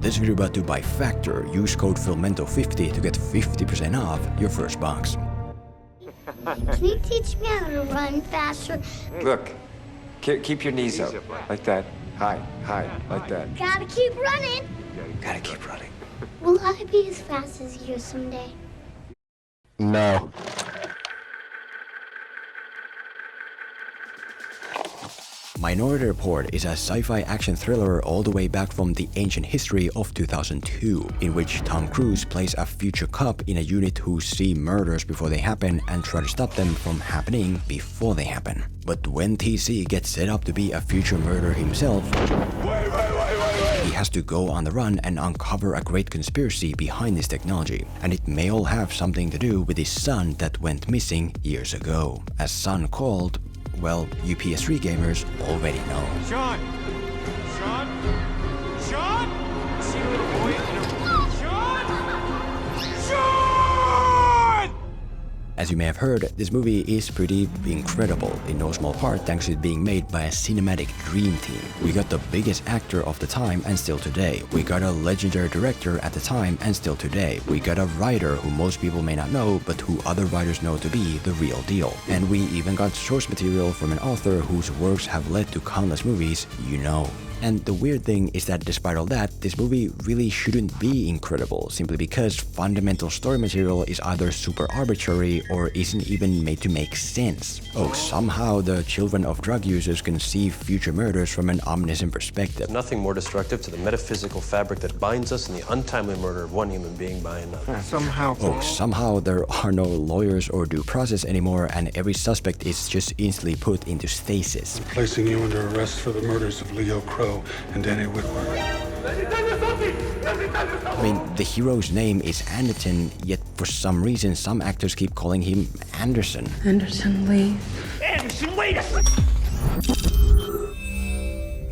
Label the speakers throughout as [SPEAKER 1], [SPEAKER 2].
[SPEAKER 1] This video brought to you by Factor. Use code FILMENTO50 to get 50% off your first box.
[SPEAKER 2] Can you teach me how to run faster?
[SPEAKER 3] Look, keep your knees up, like that. High, like that.
[SPEAKER 2] Gotta keep running.
[SPEAKER 3] Gotta keep running.
[SPEAKER 2] Will I be as fast as you someday?
[SPEAKER 4] No.
[SPEAKER 1] Minority Report is a sci-fi action thriller all the way back from the ancient history of 2002, in which Tom Cruise plays a future cop in a unit who see murders before they happen and try to stop them from happening before they happen. But when TC gets set up to be a future murderer himself, he has to go on the run and uncover a great conspiracy behind this technology, and it may all have something to do with his son that went missing years ago. A son called, well, you PS3 gamers already know.
[SPEAKER 5] Sean! See a little boy in a... Sean!
[SPEAKER 1] As you may have heard, this movie is pretty incredible, in no small part thanks to it being made by a cinematic dream team. We got the biggest actor of the time and still today. We got a legendary director at the time and still today. We got a writer who most people may not know, but who other writers know to be the real deal. And we even got source material from an author whose works have led to countless movies you know. And the weird thing is that despite all that, this movie really shouldn't be incredible, simply because fundamental story material is either super arbitrary or isn't even made to make sense. Oh, somehow the children of drug users can see future murders from an omniscient perspective.
[SPEAKER 6] Nothing more destructive to the metaphysical fabric that binds us in the untimely murder of one human being by another.
[SPEAKER 1] Somehow there are no lawyers or due process anymore, and every suspect is just instantly put into stasis.
[SPEAKER 7] Placing you under arrest for the murders of Leo Crow and Danny Whitworth.
[SPEAKER 1] I mean, the hero's name is Anderton, yet for some reason some actors keep calling him Anderson.
[SPEAKER 8] Anderson, leave.
[SPEAKER 5] Anderson, wait!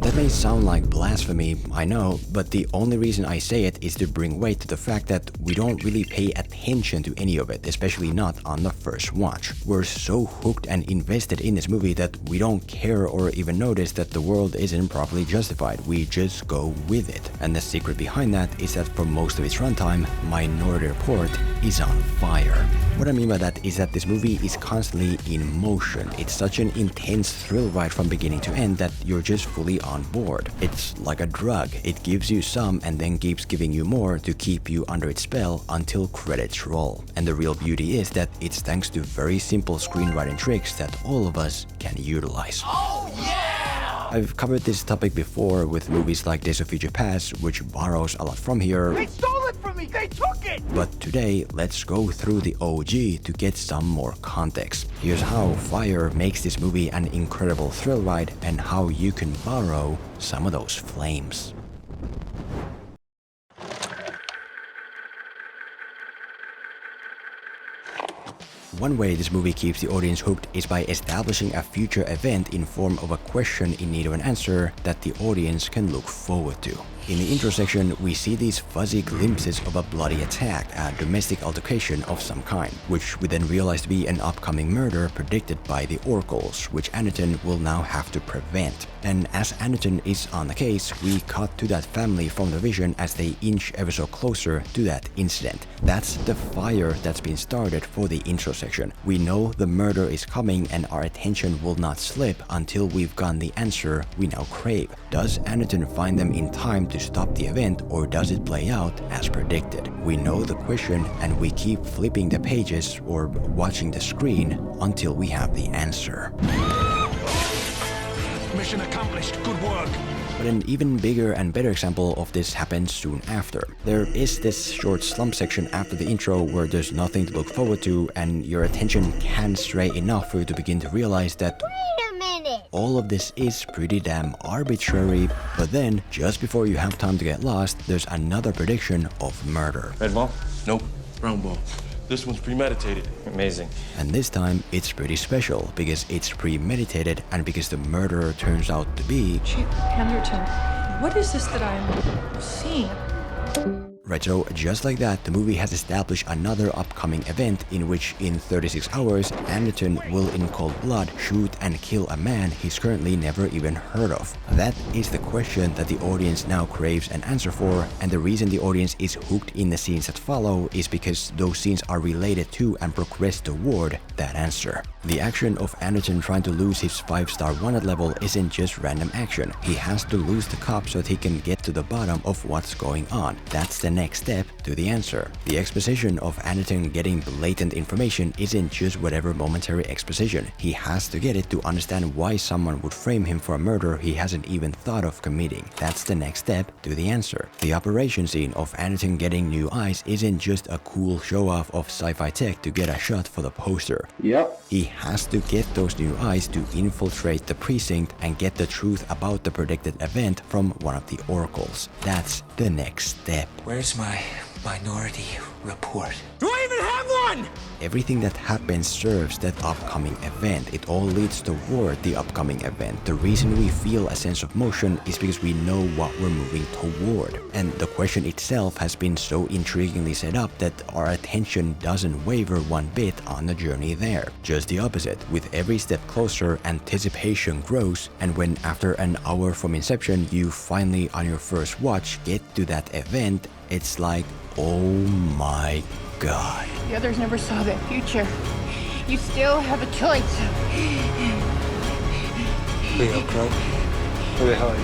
[SPEAKER 1] That may sound like blasphemy, I know, but the only reason I say it is to bring weight to the fact that we don't really pay attention to any of it, especially not on the first watch. We're so hooked and invested in this movie that we don't care or even notice that the world isn't properly justified. We just go with it. And the secret behind that is that for most of its runtime, Minority Report is on fire. What I mean by that is that this movie is constantly in motion. It's such an intense thrill ride from beginning to end that you're just fully on board. It's like a drug. It gives you some and then keeps giving you more to keep you under its spell until credits roll. And the real beauty is that it's thanks to very simple screenwriting tricks that all of us can utilize.
[SPEAKER 5] Oh, yeah!
[SPEAKER 1] I've covered this topic before with movies like Days of Future Past, which borrows a lot from here.
[SPEAKER 5] They stole it from me! They took it!
[SPEAKER 1] But today, let's go through the OG to get some more context. Here's how fire makes this movie an incredible thrill ride and how you can borrow some of those flames. One way this movie keeps the audience hooked is by establishing a future event in form of a question in need of an answer that the audience can look forward to. In the intro section, we see these fuzzy glimpses of a bloody attack, a domestic altercation of some kind, which we then realize to be an upcoming murder predicted by the oracles, which Anderton will now have to prevent. And as Anderton is on the case, we cut to that family from the vision as they inch ever so closer to that incident. That's the fire that's been started for the intro section. We know the murder is coming and our attention will not slip until we've gotten the answer we now crave. Does Anderton find them in time to stop the event, or does it play out as predicted? We know the question and we keep flipping the pages or watching the screen until we have the answer.
[SPEAKER 5] Mission accomplished. Good work.
[SPEAKER 1] But an even bigger and better example of this happens soon after. There is this short slump section after the intro where there's nothing to look forward to and your attention can stray enough for you to begin to realize that all of this is pretty damn arbitrary, but then, just before you have time to get lost, there's another prediction of murder.
[SPEAKER 6] Red ball? Nope. Brown ball. This one's premeditated. Amazing.
[SPEAKER 1] And this time, it's pretty special, because it's premeditated and because the murderer turns out to be...
[SPEAKER 8] Chief Anderton, what is this that I'm seeing?
[SPEAKER 1] Right, so just like that, the movie has established another upcoming event in which in 36 hours, Anderton will in cold blood shoot and kill a man he's currently never even heard of. That is the question that the audience now craves an answer for, and the reason the audience is hooked in the scenes that follow is because those scenes are related to and progress toward that answer. The action of Anderton trying to lose his 5-star wanted level isn't just random action. He has to lose the cop so that he can get to the bottom of what's going on. That's the next step to the answer. The exposition of Anderton getting blatant information isn't just whatever momentary exposition. He has to get it to understand why someone would frame him for a murder he hasn't even thought of committing. That's the next step to the answer. The operation scene of Anderton getting new eyes isn't just a cool show-off of sci-fi tech to get a shot for the poster.
[SPEAKER 4] Yep.
[SPEAKER 1] He has to get those new eyes to infiltrate the precinct and get the truth about the predicted event from one of the oracles. That's the next step.
[SPEAKER 8] Where's my minority report?
[SPEAKER 5] Do I even have one?
[SPEAKER 1] Everything that happens serves that upcoming event. It all leads toward the upcoming event. The reason we feel a sense of motion is because we know what we're moving toward. And the question itself has been so intriguingly set up that our attention doesn't waver one bit on the journey there. Just the opposite. With every step closer, anticipation grows, and when after an hour from inception you finally on your first watch get to that event, it's like, oh my god.
[SPEAKER 9] The others never saw that future. You still have a choice.
[SPEAKER 8] Leo Crow?
[SPEAKER 3] Who the hell are you?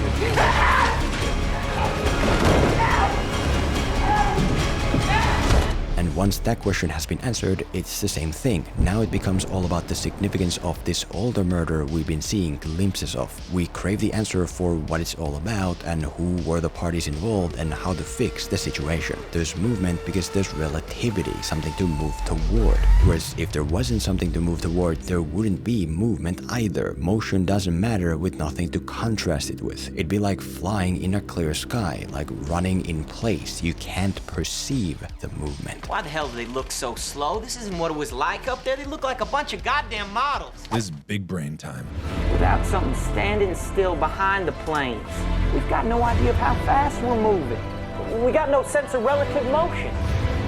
[SPEAKER 1] And once that question has been answered, it's the same thing. Now it becomes all about the significance of this older murder we've been seeing glimpses of. We crave the answer for what it's all about and who were the parties involved and how to fix the situation. There's movement because there's relativity, something to move toward. Whereas if there wasn't something to move toward, there wouldn't be movement either. Motion doesn't matter with nothing to contrast it with. It'd be like flying in a clear sky, like running in place. You can't perceive the movement.
[SPEAKER 10] Why the hell do they look so slow? This isn't what it was like up there. They look like a bunch of goddamn models.
[SPEAKER 11] This is big brain time.
[SPEAKER 10] Without something standing still behind the planes, we've got no idea of how fast we're moving. We got no sense of relative motion.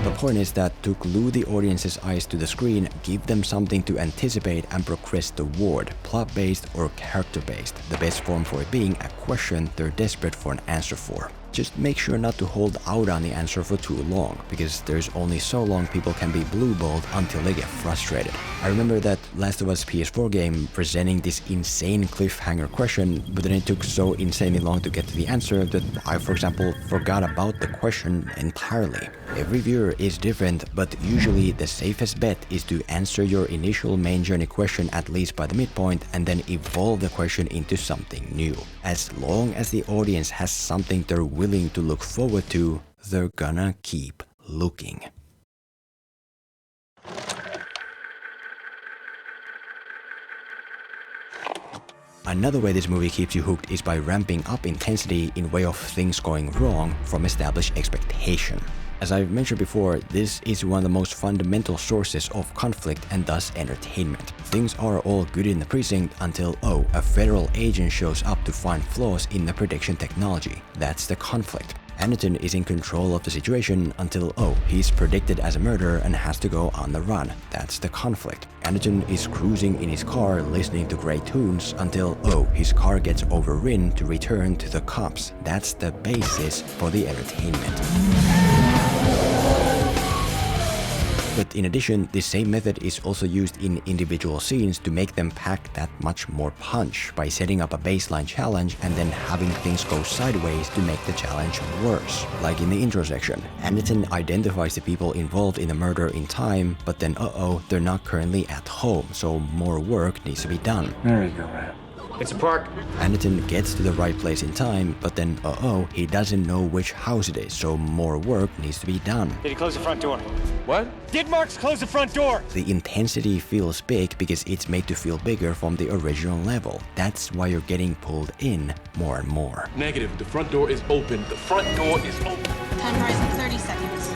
[SPEAKER 1] The point is that to glue the audience's eyes to the screen, give them something to anticipate and progress toward, plot-based or character-based, the best form for it being a question they're desperate for an answer for. Just make sure not to hold out on the answer for too long, because there's only so long people can be blue-balled until they get frustrated. I remember that Last of Us PS4 game presenting this insane cliffhanger question, but then it took so insanely long to get to the answer that I, for example, forgot about the question entirely. Every viewer is different, but usually the safest bet is to answer your initial main journey question at least by the midpoint and then evolve the question into something new. As long as the audience has something they're willing to look forward to, they're gonna keep looking. Another way this movie keeps you hooked is by ramping up intensity in way of things going wrong from established expectation. As I've mentioned before, this is one of the most fundamental sources of conflict and thus entertainment. Things are all good in the precinct until, oh, a federal agent shows up to find flaws in the prediction technology. That's the conflict. Anderton is in control of the situation until, oh, he's predicted as a murderer and has to go on the run. That's the conflict. Anderton is cruising in his car listening to great tunes until, oh, his car gets overridden to return to the cops. That's the basis for the entertainment. But in addition, this same method is also used in individual scenes to make them pack that much more punch by setting up a baseline challenge and then having things go sideways to make the challenge worse. Like in the intro section, Anderton identifies the people involved in the murder in time, but then they're not currently at home, so more work needs to be done.
[SPEAKER 3] There you go, man. It's a park.
[SPEAKER 1] Anderton gets to the right place in time, but then he doesn't know which house it is, so more work needs to be done.
[SPEAKER 5] Did he close the front door?
[SPEAKER 3] What?
[SPEAKER 5] Did Marks close the front door?
[SPEAKER 1] The intensity feels big because it's made to feel bigger from the original level. That's why you're getting pulled in more and more.
[SPEAKER 11] Negative. The front door is open. The front door is open.
[SPEAKER 9] Time rise in 30 seconds.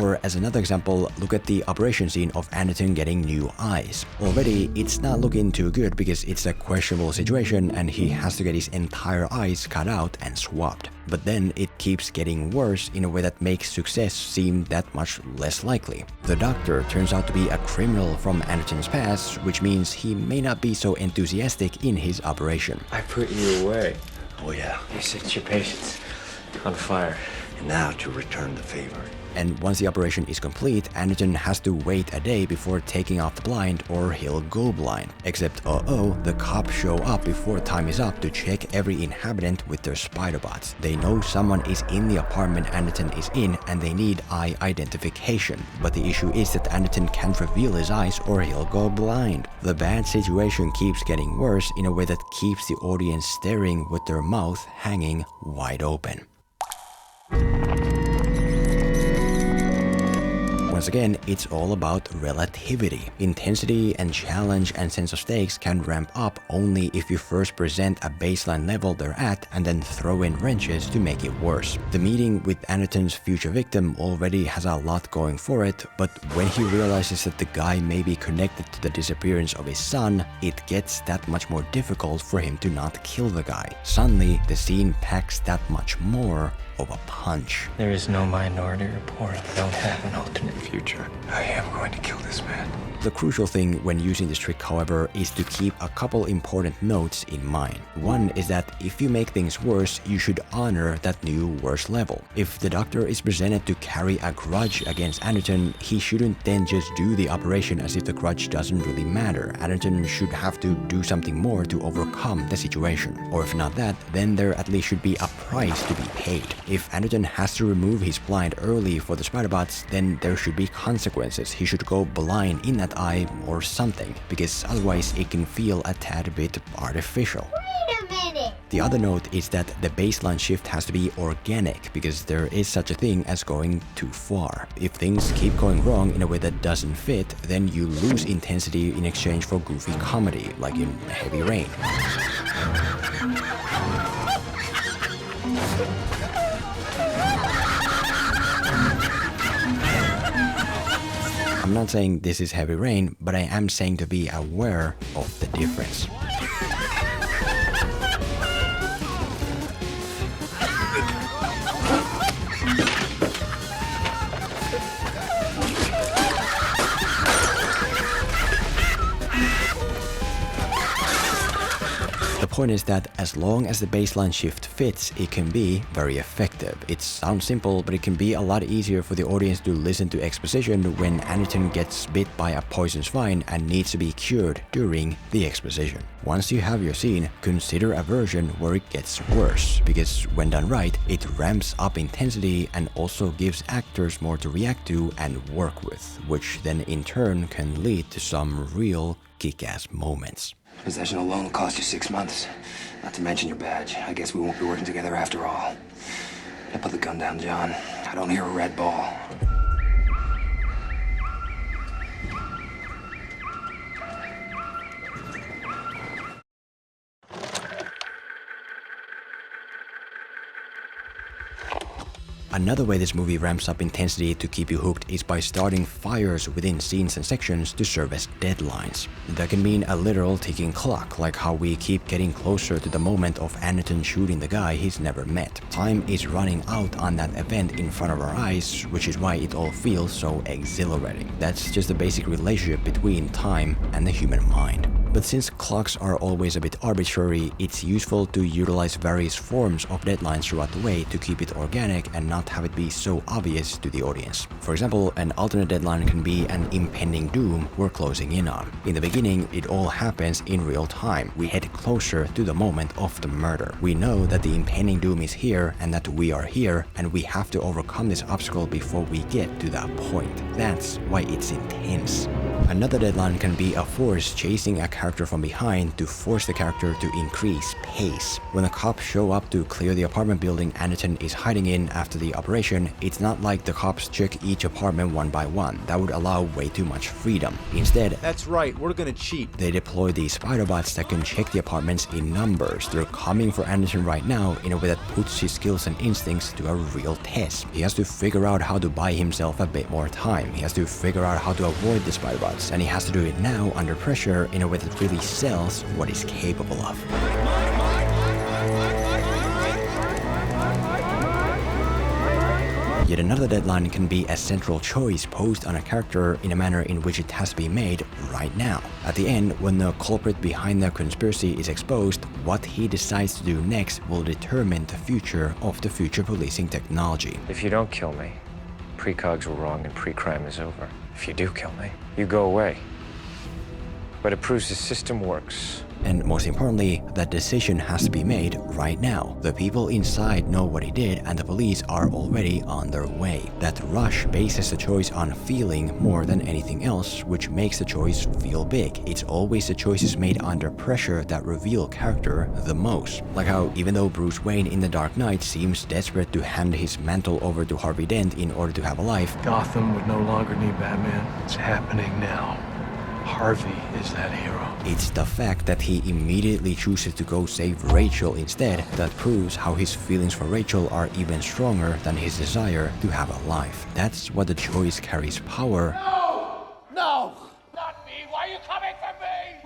[SPEAKER 1] Or as another example, look at the operation scene of Anderton getting new eyes. Already, it's not looking too good because it's a questionable situation and he has to get his entire eyes cut out and swapped. But then it keeps getting worse in a way that makes success seem that much less likely. The doctor turns out to be a criminal from Anderton's past, which means he may not be so enthusiastic in his operation.
[SPEAKER 3] I put you away.
[SPEAKER 4] Oh, yeah.
[SPEAKER 3] You set your patients on fire.
[SPEAKER 4] And now to return the favor.
[SPEAKER 1] And once the operation is complete, Anderton has to wait a day before taking off the blind or he'll go blind. Except, the cops show up before time is up to check every inhabitant with their spider bots. They know someone is in the apartment Anderton is in and they need eye identification. But the issue is that Anderton can't reveal his eyes or he'll go blind. The bad situation keeps getting worse in a way that keeps the audience staring with their mouth hanging wide open. Once again, it's all about relativity. Intensity and challenge and sense of stakes can ramp up only if you first present a baseline level they're at and then throw in wrenches to make it worse. The meeting with Anderton's future victim already has a lot going for it, but when he realizes that the guy may be connected to the disappearance of his son, it gets that much more difficult for him to not kill the guy. Suddenly, the scene packs that much more of a punch.
[SPEAKER 8] There is no Minority Report. I don't have an alternate
[SPEAKER 3] Future.
[SPEAKER 8] I am going to kill this man.
[SPEAKER 1] The crucial thing when using this trick, however, is to keep a couple important notes in mind. One is that if you make things worse, you should honor that new worse level. If the doctor is presented to carry a grudge against Anderton, he shouldn't then just do the operation as if the grudge doesn't really matter. Anderton should have to do something more to overcome the situation. Or if not that, then there at least should be a price to be paid. If Anderton has to remove his blind early for the spiderbots, then there should be consequences. He should go blind in that eye or something, because otherwise it can feel a tad bit artificial.
[SPEAKER 2] Wait a minute!
[SPEAKER 1] The other note is that the baseline shift has to be organic, because there is such a thing as going too far. If things keep going wrong in a way that doesn't fit, then you lose intensity in exchange for goofy comedy, like in Heavy Rain. I'm not saying this is Heavy Rain, but I am saying to be aware of the difference. The point is that as long as the baseline shift fits, it can be very effective. It sounds simple, but it can be a lot easier for the audience to listen to exposition when Anderton gets bit by a poisonous vine and needs to be cured during the exposition. Once you have your scene, consider a version where it gets worse, because when done right, it ramps up intensity and also gives actors more to react to and work with, which then in turn can lead to some real kick-ass moments.
[SPEAKER 12] Possession alone will cost you 6 months. Not to mention your badge. I guess we won't be working together after all. Now put the gun down, John. I don't hear a red ball.
[SPEAKER 1] Another way this movie ramps up intensity to keep you hooked is by starting fires within scenes and sections to serve as deadlines. That can mean a literal ticking clock, like how we keep getting closer to the moment of Anderton shooting the guy he's never met. Time is running out on that event in front of our eyes, which is why it all feels so exhilarating. That's just the basic relationship between time and the human mind. But since clocks are always a bit arbitrary, it's useful to utilize various forms of deadlines throughout the way to keep it organic and not have it be so obvious to the audience. For example, an alternate deadline can be an impending doom we're closing in on. In the beginning, it all happens in real time. We head closer to the moment of the murder. We know that the impending doom is here and that we are here, and we have to overcome this obstacle before we get to that point. That's why it's intense. Another deadline can be a force chasing a character from behind to force the character to increase pace. When the cops show up to clear the apartment building Anderton is hiding in after the operation, it's not like the cops check each apartment one by one. That would allow way too much freedom. Instead,
[SPEAKER 5] That's right, we're gonna cheat.
[SPEAKER 1] they deploy the spider bots that can check the apartments in numbers. They're coming for Anderton right now in a way that puts his skills and instincts to a real test. He has to figure out how to buy himself a bit more time. He has to figure out how to avoid the spider bots, and he has to do it now under pressure in a way that really sells what he's capable of. Yet another deadline can be a central choice posed on a character in a manner in which it has to be made right now. At the end, when the culprit behind the conspiracy is exposed, what he decides to do next will determine the future of the future policing technology.
[SPEAKER 3] If you don't kill me, precogs were wrong and precrime is over. If you do kill me, you go away. But it proves the system works.
[SPEAKER 1] And most importantly, that decision has to be made right now. The people inside know what he did and the police are already on their way. That rush bases the choice on feeling more than anything else, which makes the choice feel big. It's always the choices made under pressure that reveal character the most. Like how even though Bruce Wayne in The Dark Knight seems desperate to hand his mantle over to Harvey Dent in order to have a life,
[SPEAKER 8] Gotham would no longer need Batman. It's happening now. Harvey is that hero.
[SPEAKER 1] it's the fact that he immediately chooses to go save Rachel instead that proves how his feelings for Rachel are even stronger than his desire to have a life. That's what the choice carries power.
[SPEAKER 5] No! Not me! Why are you coming for me?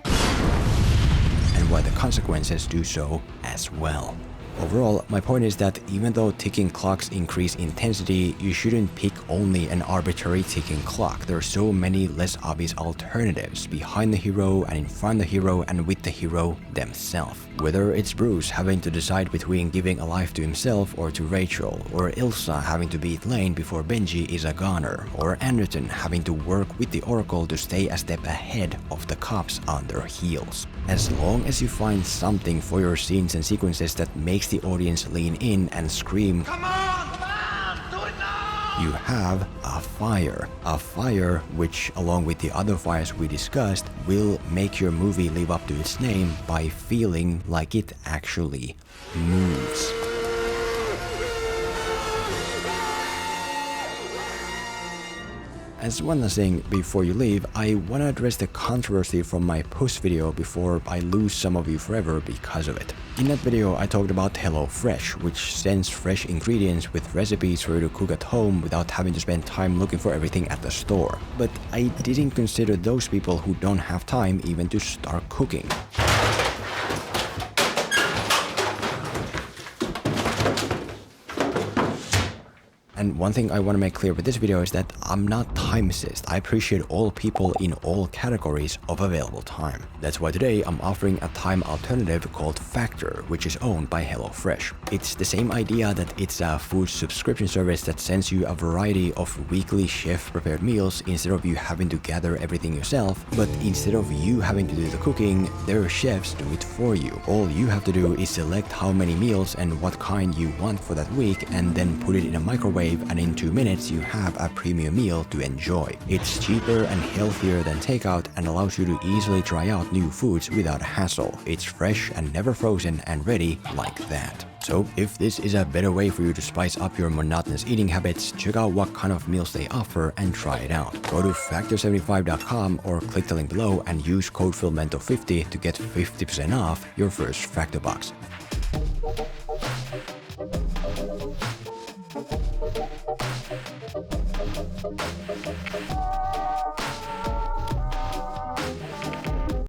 [SPEAKER 1] And why the consequences do so as well. Overall, my point is that even though ticking clocks increase intensity, you shouldn't pick only an arbitrary ticking clock. There are so many less obvious alternatives behind the hero and in front of the hero and with the hero themselves. Whether it's Bruce having to decide between giving a life to himself or to Rachel, or Ilsa having to beat Lane before Benji is a goner, or Anderton having to work with the Oracle to stay a step ahead of the cops on their heels. As long as you find something for your scenes and sequences that makes the audience lean in and scream, "Come on, do it now!" You have a fire. A fire which, along with the other fires we discussed, will make your movie live up to its name by feeling like it actually moves. As one last thing before you leave, I want to address the controversy from my post video before I lose some of you forever because of it. In that video, I talked about HelloFresh, which sends fresh ingredients with recipes for you to cook at home without having to spend time looking for everything at the store. But I didn't consider those people who don't have time even to start cooking. And one thing I want to make clear with this video is that I'm not timesist. I appreciate all people in all categories of available time. That's why today I'm offering a time alternative called Factor, which is owned by HelloFresh. It's the same idea that it's a food subscription service that sends you a variety of weekly chef-prepared meals instead of you having to gather everything yourself, but instead of you having to do the cooking, their chefs do it for you. All you have to do is select how many meals and what kind you want for that week and then put it in a microwave, and in 2 minutes you have a premium meal to enjoy. It's cheaper and healthier than takeout and allows you to easily try out new foods without hassle. It's fresh and never frozen and ready like that. So if this is a better way for you to spice up your monotonous eating habits, check out what kind of meals they offer and try it out. Go to factor75.com or click the link below and use code FILMENTO50 to get 50% off your first Factor box.